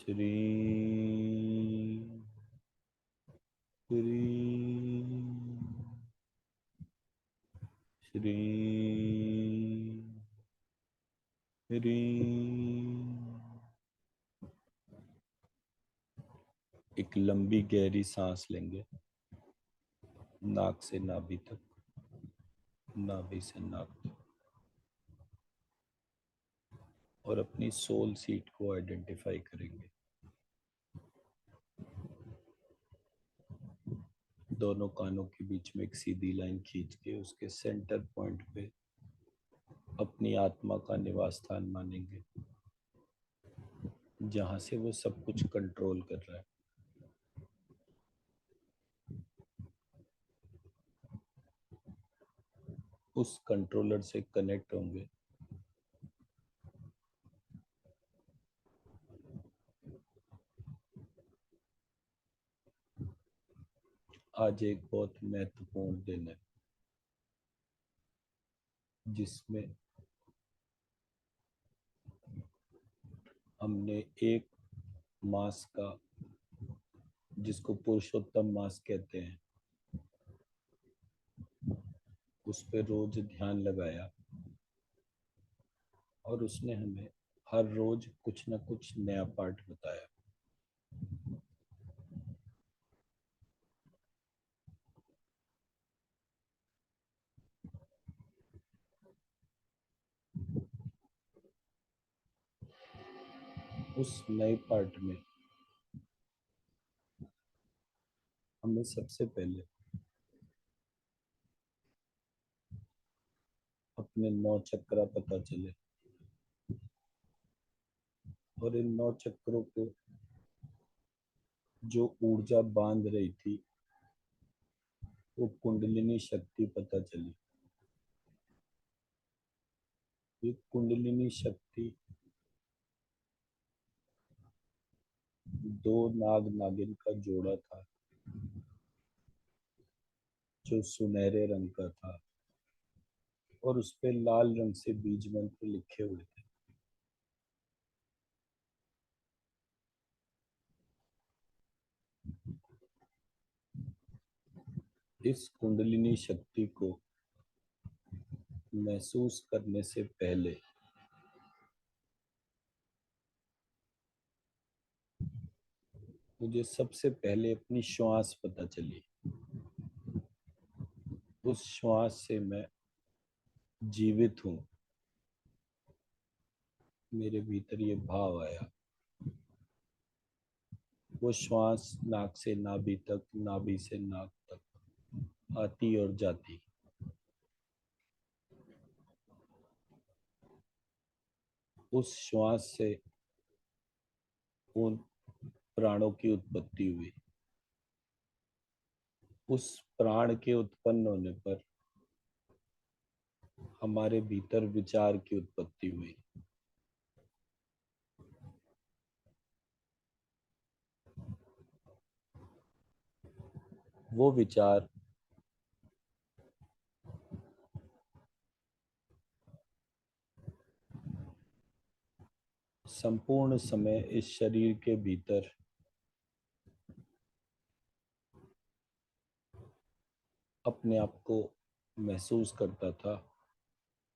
श्री श्री श्री श्री। एक लंबी गहरी सांस लेंगे, नाक से नाभि तक, नाभि से नाक तक, और अपनी सोल सीट को आइडेंटिफाई करेंगे। दोनों कानों के बीच में एक सीधी लाइन खींच के उसके सेंटर पॉइंट पे अपनी आत्मा का निवास स्थान मानेंगे, जहां से वो सब कुछ कंट्रोल कर रहा है। उस कंट्रोलर से कनेक्ट होंगे। आज एक बहुत महत्वपूर्ण दिन है, जिसमें हमने एक मास का, जिसको पुरुषोत्तम मास कहते हैं, उस पे रोज ध्यान लगाया, और उसने हमें हर रोज कुछ ना कुछ नया पाठ बताया। उस नए पाठ में हमें सबसे पहले अपने 9 चक्रा पता चले, और इन 9 चक्रों को जो ऊर्जा बांध रही थी, वो कुंडलिनी शक्ति पता चली। ये कुंडलिनी शक्ति दो नाग नागिन का जोड़ा था, जो सुनहरे रंग का था, और उस पे लाल रंग से बीज मंत्र लिखे हुए थे। इस कुंडलिनी शक्ति को महसूस करने से पहले मुझे सबसे पहले अपनी श्वास पता चली। उस श्वास से मैं जीवित हूँ, मेरे भीतर ये भाव आया। वो श्वास नाक से नाभि तक, नाभि से नाक तक आती और जाती। उस श्वास से उन प्राणों की उत्पत्ति हुई। उस प्राण के उत्पन्न होने पर हमारे भीतर विचार की उत्पत्ति हुई। वो विचार संपूर्ण समय इस शरीर के भीतर अपने आप को महसूस करता था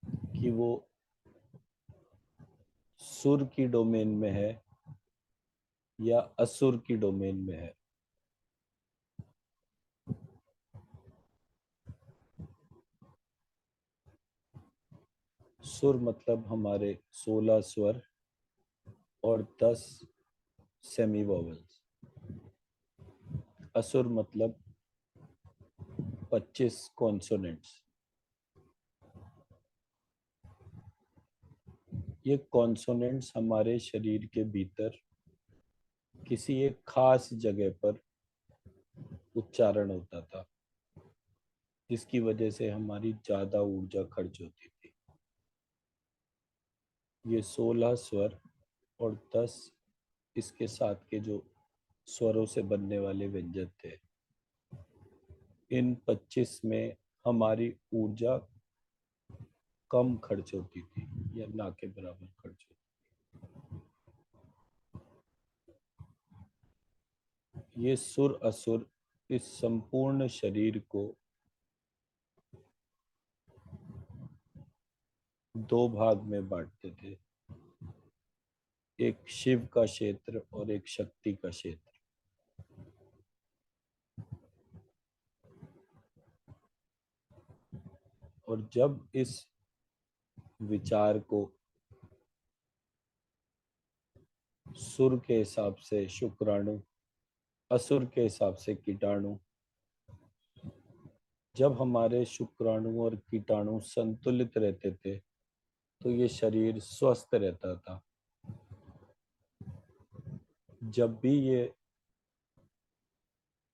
कि वो सुर की डोमेन में है या असुर की डोमेन में है। सुर मतलब हमारे 16 स्वर और 10 सेमी वोवेल्स। असुर मतलब 25 कॉन्सोनेंट्स। ये कॉन्सोनेंट्स हमारे शरीर के भीतर किसी एक खास जगह पर उच्चारण होता था, जिसकी वजह से हमारी ज्यादा ऊर्जा खर्च होती थी। ये 16 स्वर और 10 इसके साथ के जो स्वरों से बनने वाले व्यंजन थे, इन 25 में हमारी ऊर्जा कम खर्च होती थी या ना के बराबर खर्च होती। ये सुर असुर इस संपूर्ण शरीर को दो भाग में बांटते थे, एक शिव का क्षेत्र और एक शक्ति का क्षेत्र। और जब इस विचार को सुर के हिसाब से शुक्राणु, असुर के हिसाब से कीटाणु, जब हमारे शुक्राणु और कीटाणु संतुलित रहते थे तो ये शरीर स्वस्थ रहता था। जब भी ये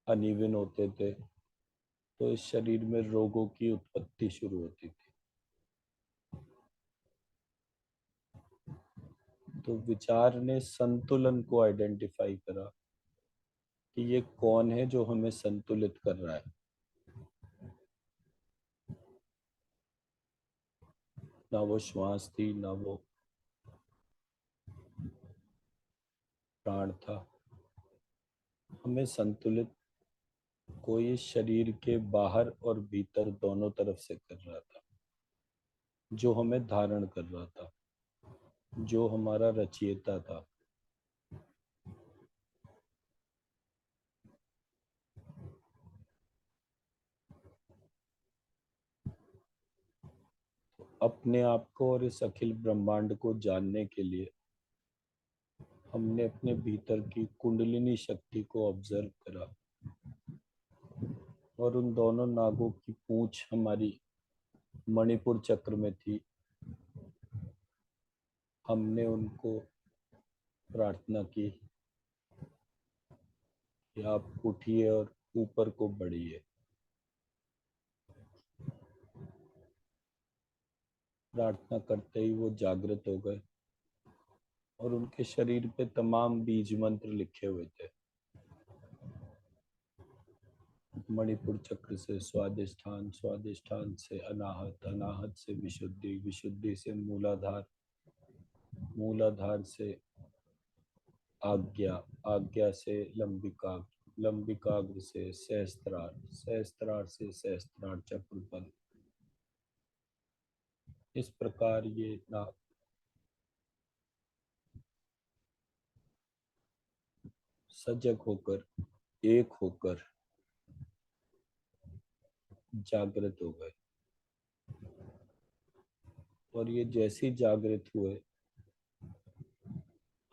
अनइवन होते थे तो इस शरीर में रोगों की उत्पत्ति शुरू होती थी। तो विचार ने संतुलन को आइडेंटिफाई करा कि ये कौन है जो हमें संतुलित कर रहा है। ना वो श्वास थी, ना वो प्राण था। हमें संतुलित कोई शरीर के बाहर और भीतर दोनों तरफ से कर रहा था, जो हमें धारण कर रहा था, जो हमारा रचयिता था। अपने आप को और इस अखिल ब्रह्मांड को जानने के लिए हमने अपने भीतर की कुंडलिनी शक्ति को ऑब्जर्व करा, और उन दोनों नागों की पूंछ हमारी मणिपुर चक्र में थी। हमने उनको प्रार्थना की कि आप उठिए और ऊपर को बढ़िए। प्रार्थना करते ही वो जागृत हो गए और उनके शरीर पे तमाम बीज मंत्र लिखे हुए थे। मणिपुर चक्र से स्वादिष्ठान, स्वादिष्ठान से अनाहत, अनाहत से विशुद्धि, विशुद्धि से मूलाधार, मूलाधार से आज्ञा, आज्ञा से लंबिका, लंबिकाग्र से सहस्त्रार, सहस्त्रार से सहस्त्रार चक्र पर। इस प्रकार ये ना सजग होकर, एक होकर जागृत हो गए। और ये जैसे जागृत हुए,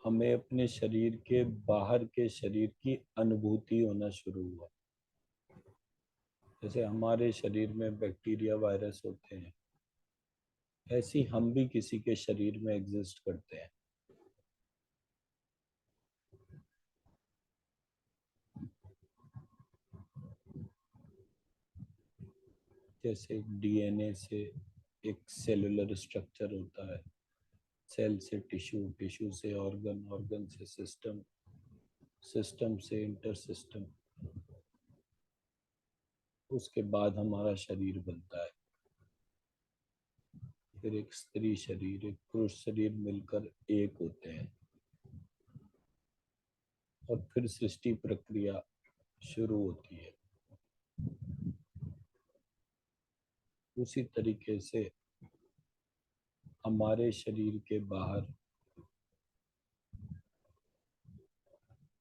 हमें अपने शरीर के बाहर के शरीर की अनुभूति होना शुरू हुआ। जैसे हमारे शरीर में बैक्टीरिया, वायरस होते हैं, ऐसी हम भी किसी के शरीर में एग्जिस्ट करते हैं। जैसे डीएनए से एक सेलुलर स्ट्रक्चर होता है, सेल से टिश्यू, टिश्यू से ऑर्गन, ऑर्गन से सिस्टम, सिस्टम से इंटर सिस्टम, उसके बाद हमारा शरीर बनता है। फिर एक स्त्री शरीर, एक पुरुष शरीर मिलकर एक होते हैं, और फिर सृष्टि प्रक्रिया शुरू होती है। उसी तरीके से हमारे शरीर के बाहर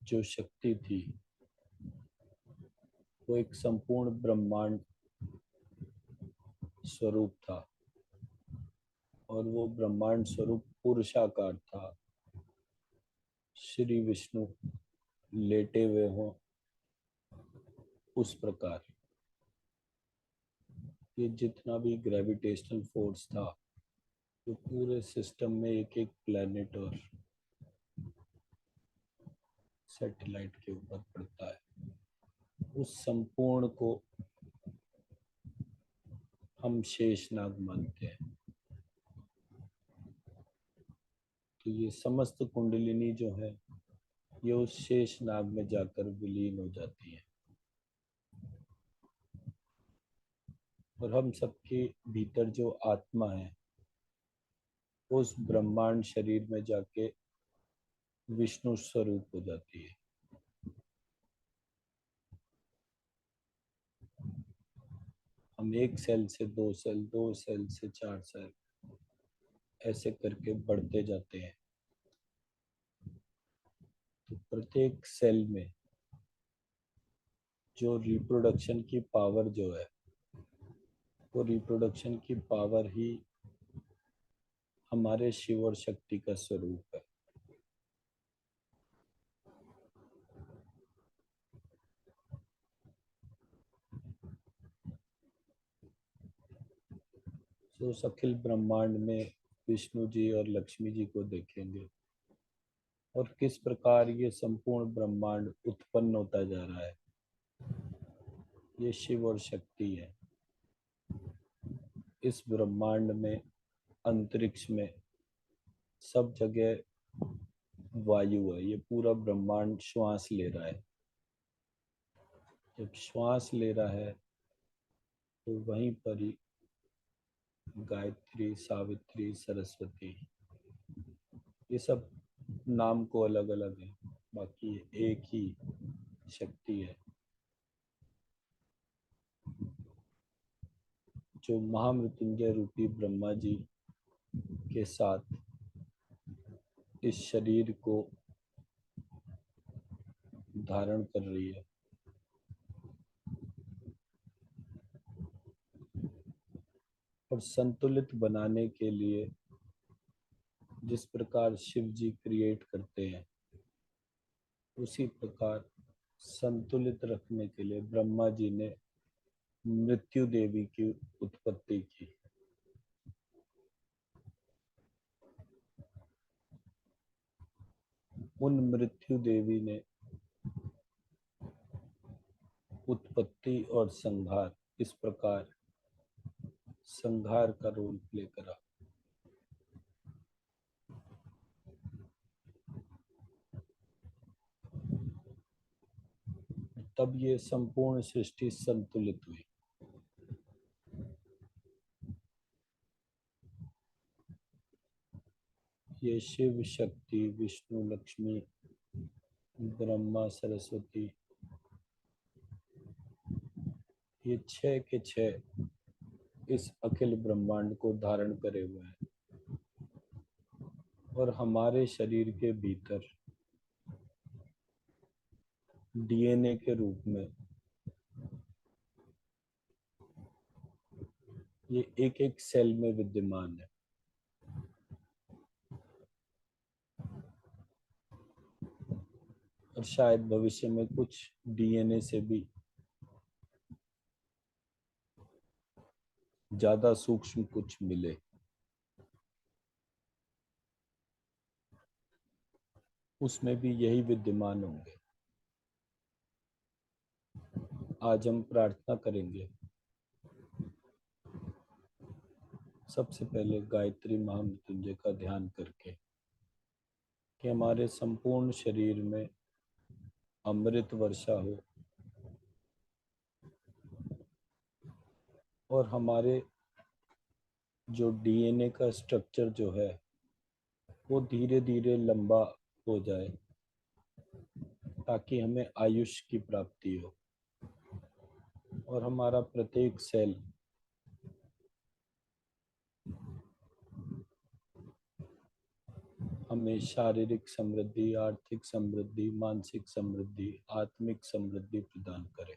जो शक्ति थी वो एक संपूर्ण ब्रह्मांड स्वरूप था, और वो ब्रह्मांड स्वरूप पुरुषाकार था। श्री विष्णु लेटे हुए हों उस प्रकार। ये जितना भी ग्रेविटेशनल फोर्स था, जो पूरे सिस्टम में एक एक प्लेनेट और सैटेलाइट के ऊपर पड़ता है, उस संपूर्ण को हम शेषनाग मानते हैं। तो ये समस्त कुंडलिनी जो है, ये उस शेषनाग में जाकर विलीन हो जाती है, और हम सबके भीतर जो आत्मा है उस ब्रह्मांड शरीर में जाके विष्णु स्वरूप हो जाती है। हम एक सेल से दो सेल, दो सेल से चार सेल, ऐसे करके बढ़ते जाते हैं। तो प्रत्येक सेल में जो रिप्रोडक्शन की पावर जो है, वो रिप्रोडक्शन की पावर ही हमारे शिव और शक्ति का स्वरूप है। तो उस अखिल ब्रह्मांड में विष्णु जी और लक्ष्मी जी को देखेंगे और किस प्रकार ये संपूर्ण ब्रह्मांड उत्पन्न होता जा रहा है। ये शिव और शक्ति है। इस ब्रह्मांड में, अंतरिक्ष में, सब जगह वायु है। ये पूरा ब्रह्मांड श्वास ले रहा है। जब श्वास ले रहा है तो वहीं पर ही गायत्री, सावित्री, सरस्वती, ये सब नाम को अलग अलग है, बाकी एक ही शक्ति है जो महामृत्युंजय रूपी ब्रह्मा जी के साथ इस शरीर को धारण कर रही है। और संतुलित बनाने के लिए जिस प्रकार शिव जी क्रिएट करते हैं, उसी प्रकार संतुलित रखने के लिए ब्रह्मा जी ने मृत्यु देवी की उत्पत्ति की। उन मृत्यु देवी ने उत्पत्ति और संहार, इस प्रकार संहार का रोल प्ले करा। तब ये संपूर्ण सृष्टि संतुलित हुई। ये शिव, शक्ति, विष्णु, लक्ष्मी, ब्रह्मा, सरस्वती, ये छह के छह इस अखिल ब्रह्मांड को धारण करे हुए हैं। और हमारे शरीर के भीतर डीएनए के रूप में ये एक एक सेल में विद्यमान है। और शायद भविष्य में कुछ डीएनए से भी ज्यादा सूक्ष्म कुछ मिले। उसमें भी यही विद्यमान होंगे। आज हम प्रार्थना करेंगे। सबसे पहले गायत्री महामृत्युंजय का ध्यान करके कि हमारे संपूर्ण शरीर में अमृत वर्षा हो और हमारे जो डीएनए का स्ट्रक्चर जो है वो धीरे धीरे लंबा हो जाए, ताकि हमें आयुष की प्राप्ति हो और हमारा प्रत्येक सेल हमें शारीरिक समृद्धि, आर्थिक समृद्धि, मानसिक समृद्धि, आत्मिक समृद्धि प्रदान करे।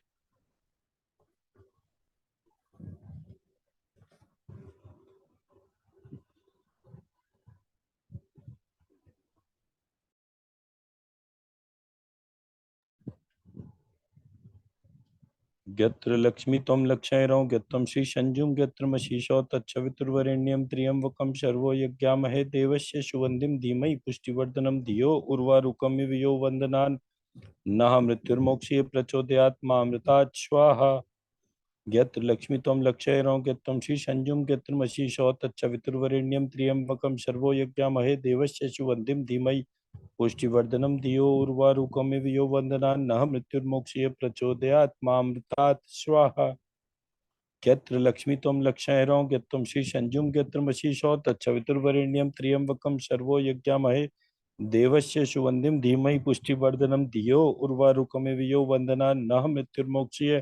गत्र लक्ष्मी त्वं लक्षयरो गत्रम श्री संजुम गत्रमशीषो तच्छवितुर्वरेण्यं त्र्यंबकं शर्वो यज्ञामहे देवस्य सुगंधिं धीमहि पुष्टिवर्धनम धियो उर्वारुकमिव यो वन्दनान् नः मृत्युर्मोक्षये प्रचोदयात् मामृतात् स्वाहा। गत्र लक्ष्मी त्वं लक्षयरो गत्रम श्री संजुम गत्रमशीषो तच्छवितुर्वरेण्यं त्र्यंबकं शर्वो यज्ञामहे देवस्य सुगंधिं धीमहि पुष्टिवर्धनम धियो उर्वारुकमिव यो वन्दनान् मृत्युर्मोक्षये प्रचोदयात् मामृतात् स्वाहा। यत्र लक्ष्मी त्वं लक्षयरो यत्त्वं श्री संजुम यत्रमशीषो तच्छवितुर्वरेण्यं त्र्यंबकं शर्वो यज्ञामहे देवस्य सुगंधिं धीमहि पुष्टिवर्धनम धियो उर्वारुकमिव यो वन्दनान् मृत्युर्मोक्षये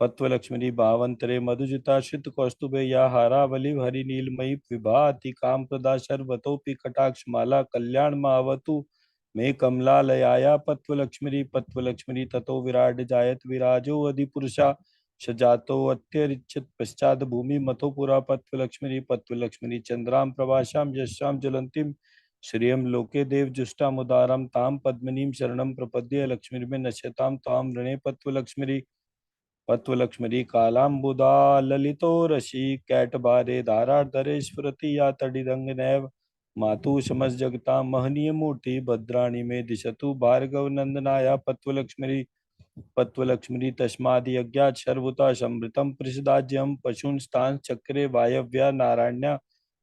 पत्वलक्ष्मी भावंतरे मधुजिता श्रित कौस्तुभे या हारावली हरि नीलमयी विभाति काम प्रदा शर्वतोपि कटाक्ष माला कल्याण मावतु मे कमलालयाया पत्वलक्ष्मी पत्वलक्ष्मी ततो विराट जायत विराजो अधिपुरुषा सजातो अत्यरिचित पश्चात भूमि मथो पुरा पत्वलक्ष्मी पत्वलक्ष्मी चंद्राम प्रभाषाम यशाम ज्वलंतीम श्रियम लोके देव जुष्टामुदारम ताम पद्मिनीम शरणम प्रपद्ये लक्ष्मी में नश्यताम ताम ऋणे पत्वलक्ष्मी पत्वलक्ष्मी कालाम्बुदा ललितो रशी कैटबारे धाराधरे स्फुरति या तडिदंग नैव मातु समस जगता महनीय मूर्ति भद्राणी में दिशतु भार्गव नंदनाया पत्वलक्ष्मी पत्वलक्ष्मी तस्मादि यज्ञात् शर्वुता समृतम पृषदाज्यम पशून स्थान चक्रे वायव्या नारायण्या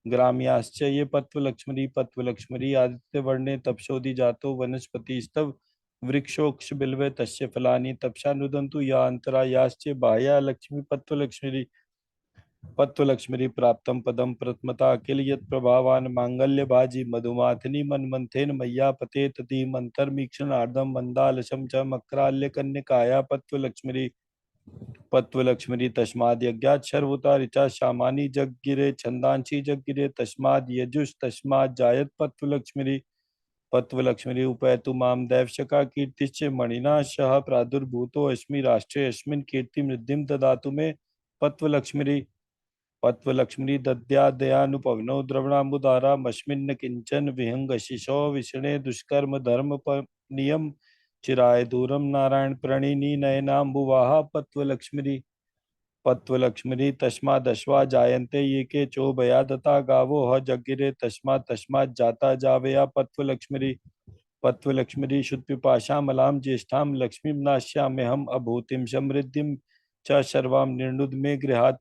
ग्राम्याश्च ये पत्वलक्ष्मी आदित्य वर्णे तपसोदि जातो वनस्पति स्तव वृक्षोक्ष बिल्वे तस्य फलानि तपसा नुदन्तु या अंतरा याश्च बाह्या लक्ष्मी पत्वलक्ष्मी प्राप्तं पदं प्रथमता किल यत् प्रभावान् मांगल्य भाजी मधुमाथिनी मनमंथेन मय्या पते तति मंतरमीक्षणार्धं मंदालसं च मक्राल्य कन्यकाया पत्वलक्ष्मी तस्माद् यज्ञात् शर्वुता ऋचा शामानि जगगिरे छंदांसि जगगिरे तस्माद् यजुष तस्माद् जायत पत्वलक्ष्मी पत्वलक्ष्मी उपैतु माम दैवशका कीर्तिश्च मणिना सह प्रादुर्भूतो अस्मि राष्ट्रे अस्मिन् कीर्तिं रिद्धिं ददातु मे पत्वलक्ष्मी पत्वलक्ष्मी दद्यादयानुपवनो द्रवणाम्बुधारामस्मिन् किंचन विहंगशिशो विषणे दुष्कर्म धर्म नियम चिराय दूरम नारायण प्रणिनी नयनाम्बुवाहा पत्वलक्ष्मी तस्मादश्वा जायन्ते ये के चोभया दता गावो ह जगिरे तस्मात् जाता जावया पत्वलक्ष्मी शुद्धिपाशामलां ज्येष्ठां लक्ष्मीं नाश्याम्यहम् अभूतिं समृद्धिं च सर्वां निर्णुद मे गृहात्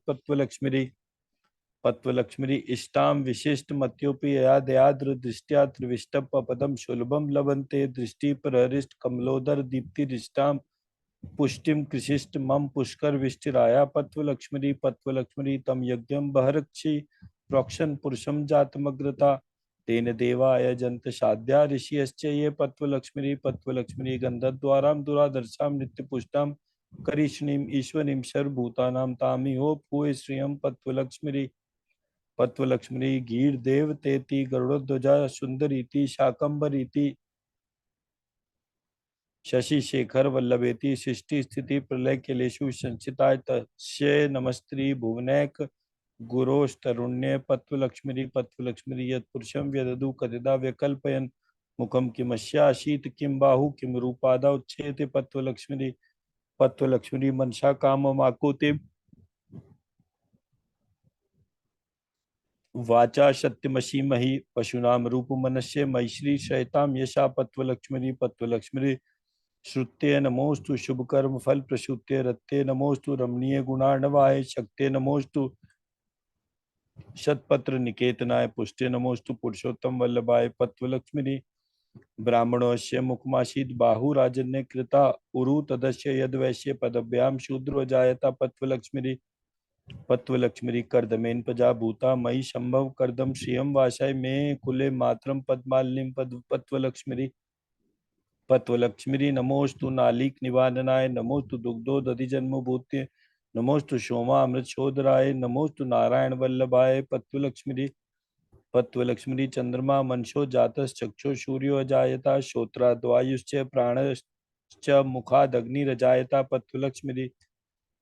पत्वलक्ष्मी इष्टां विशिष्ट मत्योपि यया दयाद्र दृष्ट्या त्रिविष्टपदम सुलभम लभन्ते दृष्टि प्रहरिष्ट कमलोदर दीप्तिरिष्टां पुष्टिम कृषिष्ट मम पुष्कर विष्टिराया पत्वलक्ष्मी तम यज्ञम बहरक्षि प्रोक्षन पुरुषम जातमग्रता तेन देवा अयजन्त साध्या ऋषियश्च ये पत्वलक्ष्मी गंधद्वारां दुरादर्शां नित्यपुष्टां करिष्णीम ईश्वरीं सर्वभूतानां तामिहो भूय श्रियं पत्वलक्ष्मी गीर देव तेति गरुड़ध्वजा सुंदरीति शाकंभरीति शशि शेखर वल्लभेति सृष्टि स्थिति प्रलय केलेषु संचिताय तस्यै नमस्त्री भुवनैक गुरोस्तरुण्ये पत्वलक्ष्मी यत्पुरुषं व्यदधु कतिदा व्यकल्पयन् मुखं किमस्याशीत किं बाहु किं रूपादा उच्यते पत्वलक्ष्मी मनसा काममाकुते वाचा सत्यमसीमहि पशूनां रूपमनस्य मैश्री शयतां यशा पत्वलक्ष्मी श्रुत्ये नमोस्तु शुभकर्म फल प्रसूत्ये रत्ते नमोस्तु रमणीय गुणार्णवाय शक्ते नमोस्तु शतपत्र निकेतनाय पुष्टे नमोस्तु पुरुषोत्तम वल्लभाय पत्वलक्ष्मी ब्राह्मणोस्य मुखमासीद बाहु राजन्य कृता उरु तदस्य यद्वैश्य पदभ्याम शूद्रो जायता पत्वलक्ष्मी कर्दमेन प्रजा भूता मयि संभव कर्दम श्रियम वासाय मे कुले मात्रम पद्मालिनीम पत्वलक्ष्मी नमोस्तु नालिक निवारणाय नमोस्तु दुग्धो दधि जन्मभूते नमोस्तु सोमा अमृत शोधराय नमोस्तु नारायण वल्लभाय पत्वलक्ष्मी चंद्रमा मनशो जातश्चक्षो सूर्यो अजायता श्रोत्राद्वायुश्च प्राणश्च मुखादग्निरजायता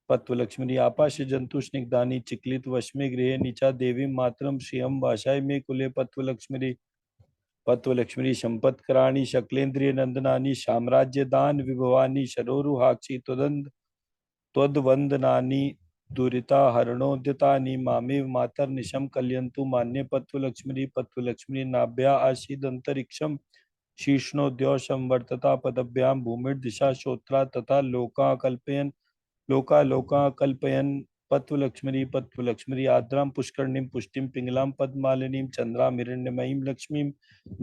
पत्वलक्ष्मी आपाश जंतु स्निग्धानि चिक्लित वश्मे गृहे नीचा देवी मातरम श्रियम भाषाय मे कुले पत्वलक्ष्मी संपत्कराणि शकलेन्द्रिय नंदनानि साम्राज्य दान विभवानि शरोरुहाक्षि त्वद्वंदनानि दुरिता हरणोद्यतानि मामेव मातर्निशं कलयन्तु मान्ये पत्वलक्ष्मी नाभ्या आसीदन्तरिक्षं शीर्ष्णोद्यौ संवर्तता पदभ्यां भूमिर्दिशा श्रोत्रा तथा लोका कल्पयन् पत्वलक्ष्मी आद्रां पुष्करणीं पुष्टिं पिंगलां पद्मालिनीं चंद्रां हिरण्यमयीं लक्ष्मीं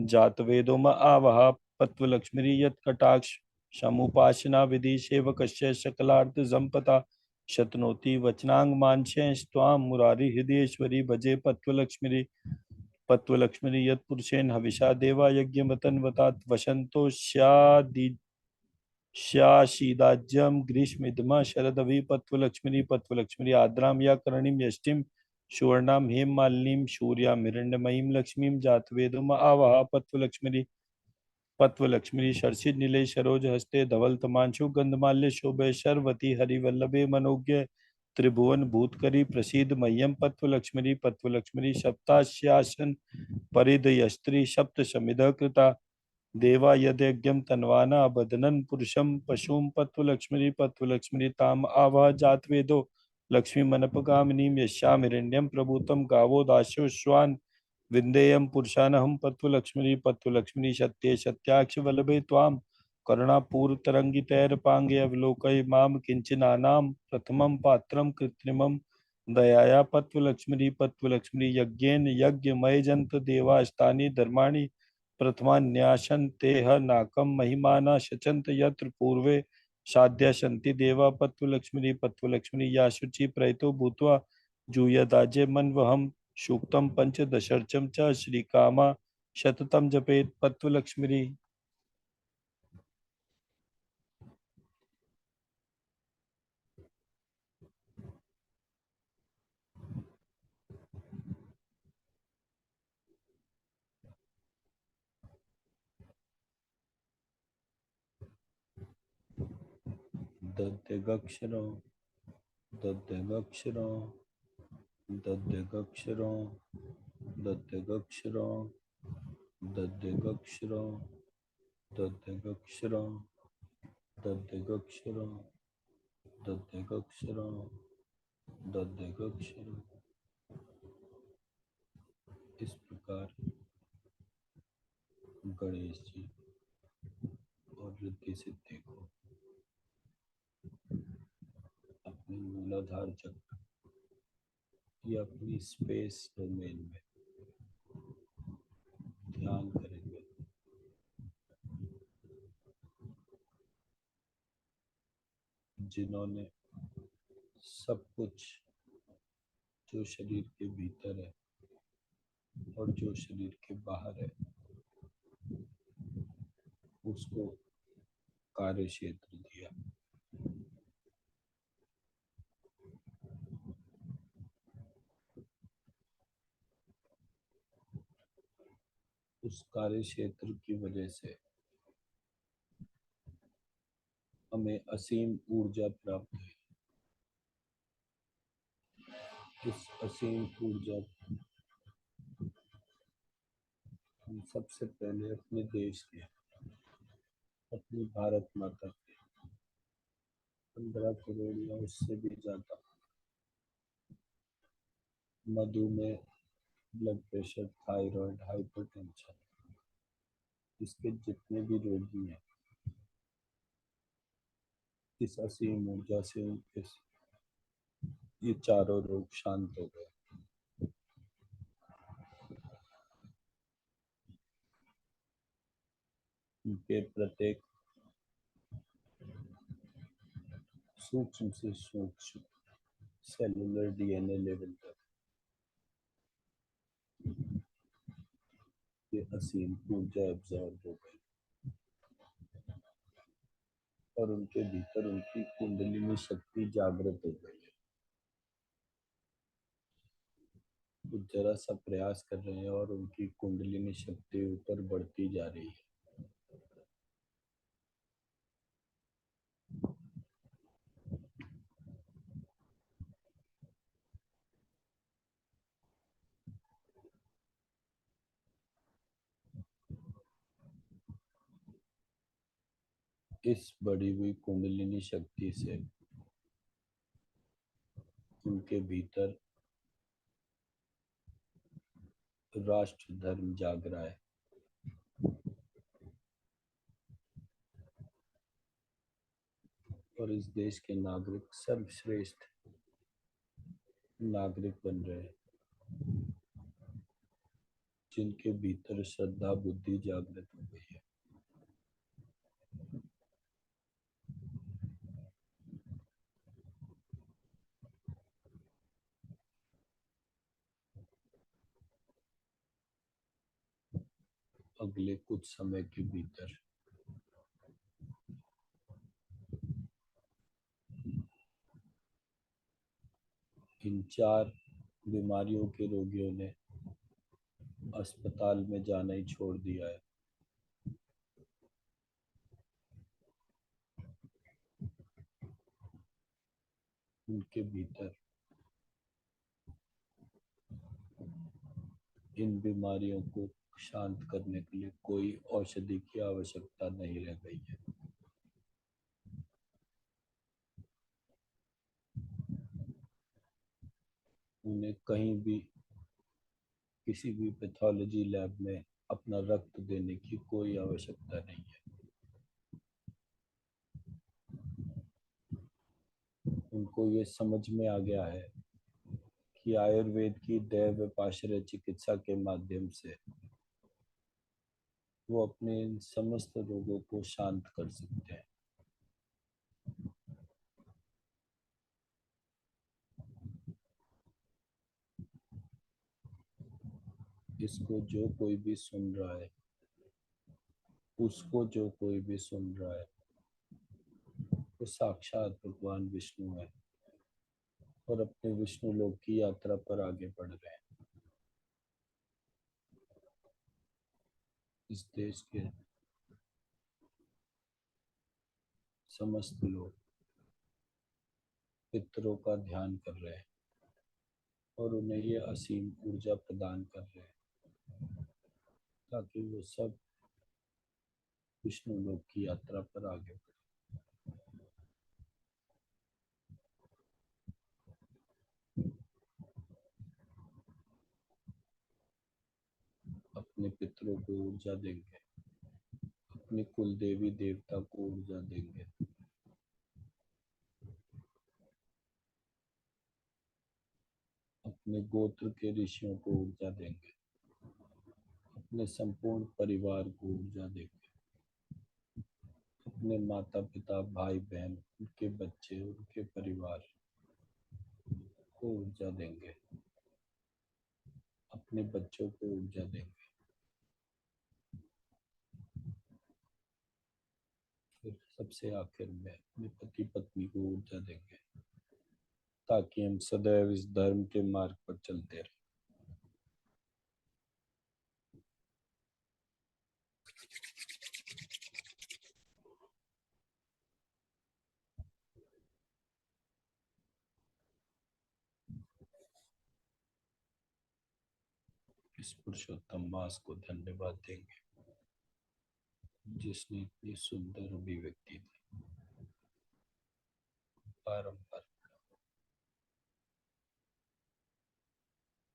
जातवेदोम आवह पत्वलक्ष्मी यत्कटाक्ष समुपासना विधि सेवकस्य सकलार्थ संपता शतनोति वचनांग मानस्य स्वाम मुरारी हृदयेश्वरी भजे पत्वलक्ष्मी यत्पुरुषेण हविषा देवा यज्ञमतन्वतात वसंतो स्यादि श्याशीदाज्यम ग्रीष्मिदमा शरदवि पत्वलक्ष्मी पत्वलक्ष्मी आद्राम या करणीम यष्टिम सुवर्णाम हेम मालिनीम शूर्याम हिरण्यमयीम लक्ष्मीम जातवेदम आवाह पत्वलक्ष्मी पत्वलक्ष्मी शर्षि नीले सरोज हस्ते धवल तमांशु गंधमाल्य शोभे शर्वती हरिवल्लभे मनोज्ञ त्रिभुवन भूतकरी प्रसीद मह्यम पत्वलक्ष्मी पत्वलक्ष्मी सप्ताश्यासन परिदयस्त्री सप्त समिध कृता देवा यद्यज्ञम तन्वाना बदनन पुरुषम पशुम पत्वलक्ष्मी पत्वलक्ष्मी ताम आवा जातवेदो लक्ष्मी मनपगामिनीम यस्याम हिरण्यम प्रभूतम गावो दास्यो श्वान विन्देयम पुरुषानहम पत्वलक्ष्मी पत्वलक्ष्मी सत्ये सत्याक्ष वल्लभे त्वाम करुणापूर्तरंगितैरपांगे अवलोकय माम किंचनानाम प्रथमं पात्रं कृत्रिमं दयाया पत्वलक्ष्मी पत्वलक्ष्मी यज्ञेन यज्ञमयजन्त देवास्तानि धर्माणि प्रथमान्यासन तेह नाकम महिमाना शचन्त यत्र पूर्वे साध्या सन्ति देवा पत्वलक्ष्मी पत्वलक्ष्मी या शुचि प्रयतो भूत्वा जूयदाजे मन्वहम सूक्तम पंचदशर्चम च श्रीकामा शततम जपेत पत्वलक्ष्मी। दध्यगक्षरो दध्यगक्षरो दध्यगक्षरो दध्यगक्षरो दध्यगक्षरो दध्यगक्षरो दध्यगक्षरो दध्यगक्षरो दध्यगक्षरो। इस प्रकार गणेश जी और रिद्धि सिद्धि को अपने मूलाधार चक्र या अपनी स्पेस डोमेन में ध्यान करेंगे। जिन्होंने सब कुछ जो शरीर के भीतर है और जो शरीर के बाहर है उसको कार्य क्षेत्र दिया। उस कार्य क्षेत्र की वजह से हमें असीम ऊर्जा प्राप्त हुई। इस असीम ऊर्जा हम सबसे पहले अपने देश के, अपनी भारत माता के 15 करोड़ या उससे भी ज्यादा मधुमेह, ब्लड प्रेशर, थायराइड, हाइपरटेंशन, इसके जितने भी रोगी हैं, इस असीम ऊर्जा से उनके ये चारों रोग शांत हो गए। उनके प्रत्येक सूक्ष्म से सूक्ष्म सेलुलर डीएनए लेवल तक ये असीम ऊर्जा एब्जॉर्ब हो गई और उनके भीतर उनकी कुंडलिनी शक्ति जागृत हो गई है। वो जरा सा प्रयास कर रहे हैं और उनकी कुंडलिनी शक्ति ऊपर बढ़ती जा रही है। इस बढ़ी हुई कुंडलिनी शक्ति से उनके भीतर राष्ट्र धर्म जाग रहा है और इस देश के नागरिक सर्वश्रेष्ठ नागरिक बन रहे हैं जिनके भीतर श्रद्धा बुद्धि जागृत हो गई है। अगले कुछ समय के भीतर इन 4 बीमारियों के रोगियों ने अस्पताल में जाना ही छोड़ दिया है। उनके भीतर इन बीमारियों को शांत करने के लिए कोई औषधि की आवश्यकता नहीं रह गई है। उन्हें कहीं भी किसी भी पैथोलॉजी लैब में अपना रक्त देने की कोई आवश्यकता नहीं है। उनको ये समझ में आ गया है कि आयुर्वेद की दैव पाश्चर्य चिकित्सा के माध्यम से वो अपने इन समस्त रोगों को शांत कर सकते हैं। इसको जो कोई भी सुन रहा है, उसको जो कोई भी सुन रहा है, वो साक्षात भगवान विष्णु है और अपने विष्णु लोक की यात्रा पर आगे बढ़ रहे हैं। इस देश के समस्त लोग पितरों का ध्यान कर रहे हैं और उन्हें ये असीम ऊर्जा प्रदान कर रहे हैं ताकि वो सब विष्णु लोक की यात्रा पर आगे बढ़े। अपने पितरों को ऊर्जा देंगे, अपने कुल देवी देवता को ऊर्जा देंगे, अपने गोत्र के ऋषियों को ऊर्जा देंगे, अपने संपूर्ण परिवार को ऊर्जा देंगे, अपने माता पिता भाई बहन उनके बच्चे उनके परिवार को ऊर्जा देंगे, अपने बच्चों को ऊर्जा देंगे। फिर सबसे आखिर में अपने पति पत्नी को ऊर्जा देंगे ताकि हम सदैव इस धर्म के मार्ग पर चलते रहें। इस पुरुषोत्तम मास को धन्यवाद देंगे जिसने इतनी सुंदर अभिव्यक्ति दी। पारंपरिक